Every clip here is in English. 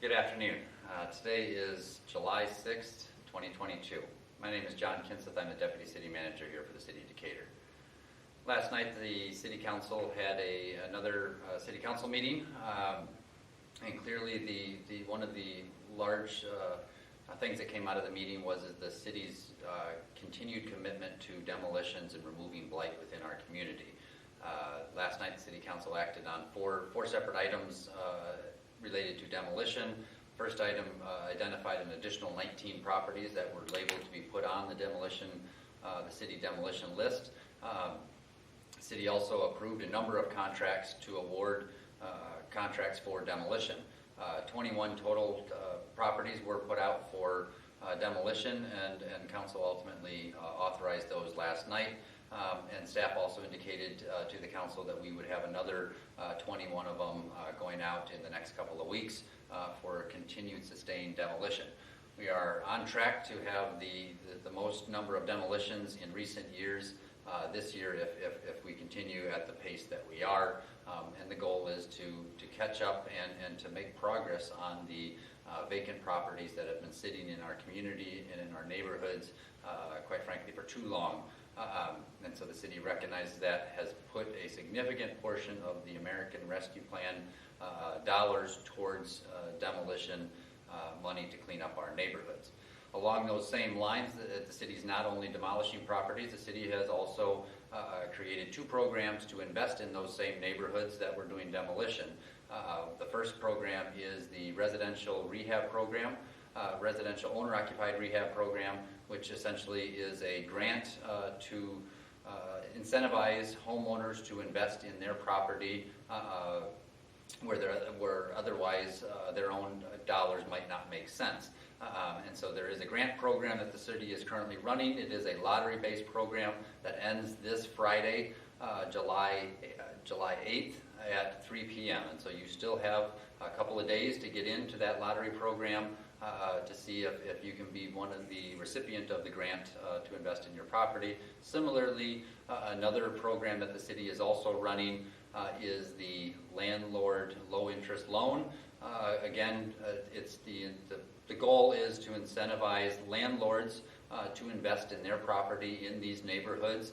Good afternoon. Today is July 6th, 2022. My name is Manager Kindseth. I'm the Deputy City Manager here for the City of Decatur. Last night the City Council had another City Council meeting, and clearly one of the large things that came out of the meeting was the city's continued commitment to demolitions and removing blight within our community. Last night the City Council acted on four separate items related to demolition. First item identified an additional 19 properties that were labeled to be put on the city demolition list. The city also approved a number of contracts to award contracts for demolition. 21 total properties were put out for demolition, and council ultimately authorized those last night. And staff also indicated to the council that we would have another 21 of them going out in the next couple of weeks for continued sustained demolition. We are on track to have the most number of demolitions in recent years this year if we continue at the pace that we are. And the goal is to catch up and to make progress on the vacant properties that have been sitting in our community and in our neighborhoods, quite frankly, for too long. And so the city recognizes that, has put a significant portion of the American Rescue Plan dollars towards demolition money to clean up our neighborhoods. Along those same lines, the city is not only demolishing properties, the city has also created two programs to invest in those same neighborhoods that we're doing demolition. The first program is the residential rehab program, residential owner-occupied rehab program, which essentially is a grant to incentivize homeowners to invest in their property where otherwise their own dollars might not make sense. And so there is a grant program that the city is currently running. It is a lottery-based program that ends this Friday, July 8th at 3 p.m. And so you still have a couple of days to get into that lottery program to see if you can be one of the recipient of the grant to invest in your property. Similarly, another program that the city is also running is the landlord low-interest loan. Again, it's the goal is to incentivize landlords to invest in their property in these neighborhoods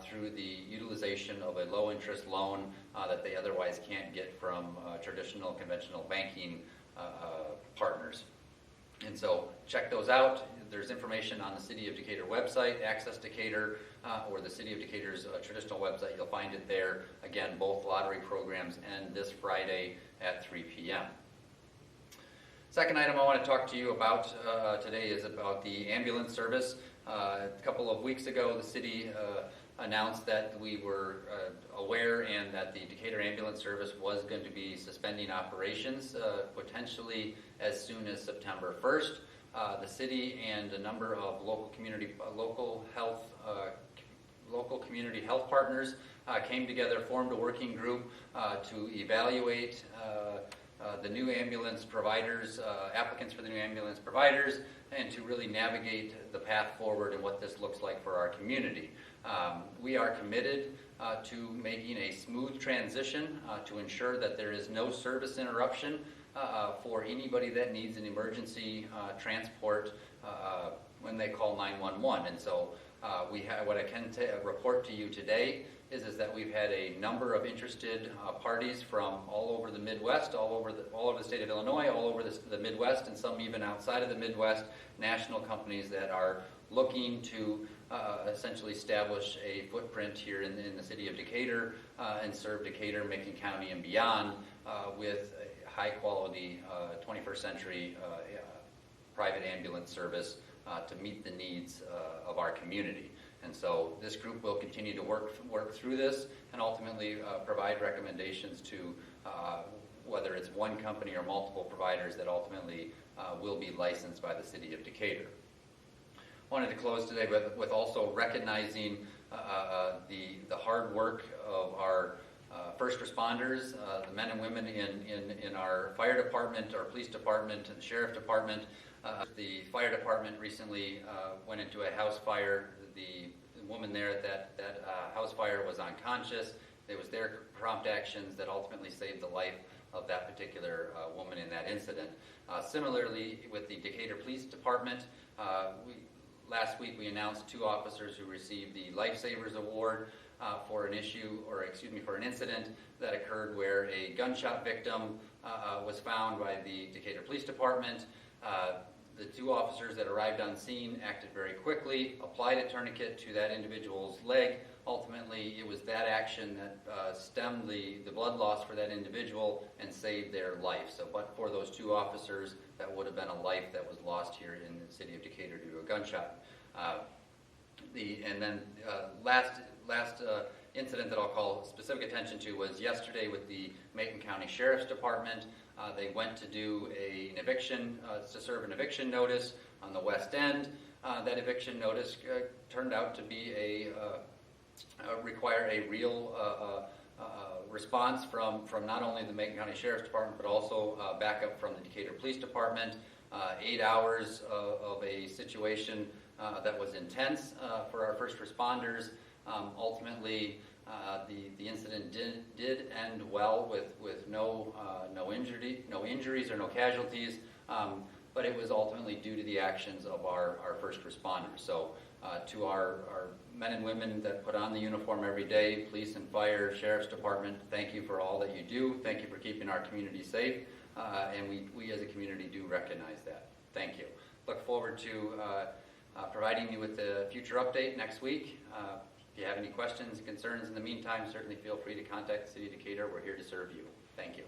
through the utilization of a low-interest loan that they otherwise can't get from traditional conventional banking partners. And so check those out. There's information on the City of Decatur website, Access Decatur, or the City of Decatur's traditional website. You'll find it there. Again, both lottery programs end this Friday at 3 p.m. Second item I want to talk to you about today is about the ambulance service. A couple of weeks ago, the city announced that we were aware and that the Decatur Ambulance Service was going to be suspending operations potentially as soon as September 1st. The city and a number of local community health partners came together, formed a working group to evaluate the new ambulance providers, applicants for the new ambulance providers, and to really navigate the path forward and what this looks like for our community. We are committed to making a smooth transition to ensure that there is no service interruption for anybody that needs an emergency transport when they call 911. And so what I can report to you today is that we've had a number of interested parties from all over the Midwest, all over the state of Illinois, all over the Midwest, and some even outside of the Midwest, national companies that are looking to essentially establish a footprint here in the city of Decatur and serve Decatur, Macon County, and beyond with a high-quality 21st century private ambulance service to meet the needs of our community. And so this group will continue to work through this and ultimately provide recommendations to whether it's one company or multiple providers that ultimately will be licensed by the city of Decatur. I wanted to close today with also recognizing the hard work of our first responders, the men and women in our fire department, our police department, and the sheriff department. The fire department recently went into a house fire. The woman there at that house fire was unconscious. It was their prompt actions that ultimately saved the life of that particular woman in that incident. Similarly, with the Decatur Police Department, last week we announced 2 officers who received the Lifesavers Award for an incident that occurred where a gunshot victim was found by the Decatur Police Department. The 2 officers that arrived on scene acted very quickly, applied a tourniquet to that individual's leg. Ultimately, it was that action that stemmed the blood loss for that individual and saved their life. So, but for those 2 officers, that would have been a life that was lost here in the city of Decatur due to a gunshot. Last incident that I'll call specific attention to was yesterday with the Macon County Sheriff's Department. They went to do an eviction, to serve an eviction notice on the west end. That eviction notice turned out to be require a real response from not only the Macon County Sheriff's Department, but also backup from the Decatur Police Department. 8 hours of a situation that was intense for our first responders. Ultimately, the incident did end well with no injuries or no casualties, but it was ultimately due to the actions of our first responders. So to our men and women that put on the uniform every day, police and fire, sheriff's department, thank you for all that you do. Thank you for keeping our community safe, and we as a community do recognize that. Thank you. Look forward to providing you with a future update next week. If you have any questions, concerns in the meantime, certainly feel free to contact the City of Decatur. We're here to serve you. Thank you.